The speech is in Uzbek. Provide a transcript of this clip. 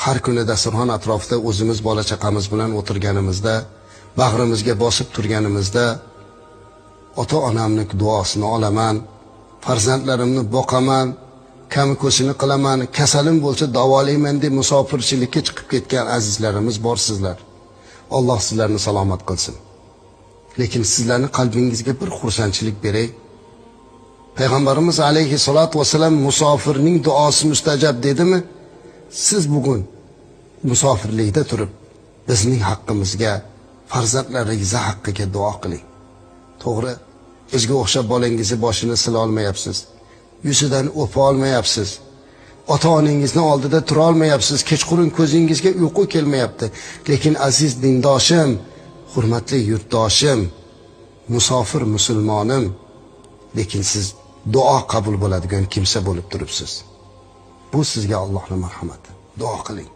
har kuni dasturxon atrofida o'zimiz bola chaqamiz bilan o'tirganimizda, bag'rimizga bosib turganimizda ota-onamning duosini olaman, farzandlarimni boqaman, kami ko'sini qilaman, kasalim bo'lsa davolayman deb musofirchilikka chiqib ketgan azizlarimiz borsizlar. Alloh sizlarni salomat qilsin. Lekin sizlarni qalbingizga bir xursandchilik beray. Payg'ambarimiz alayhissalatu vasallam musofirning duosi mustajab dedimi? Siz bugun musofirlikda turib bizning haqqimizga, farzandlaringiz haqqiga duo qiling. To'g'ri, bizga o'xshab bolangizni boshini sila olmayapsiz. Yuzidan o'pa olmayapsiz. Ota-onangizni oldida tura olmayapsiz. Kechqurun ko'zingizga uyqu kelmayapti. Lekin aziz dindoshim, hurmatli yurtdoshim, musofir musulmonim, lekin siz duo qabul bo'ladigan kimsa bo'lib turibsiz. Bu sizga Allohning marhamati. Duo qiling.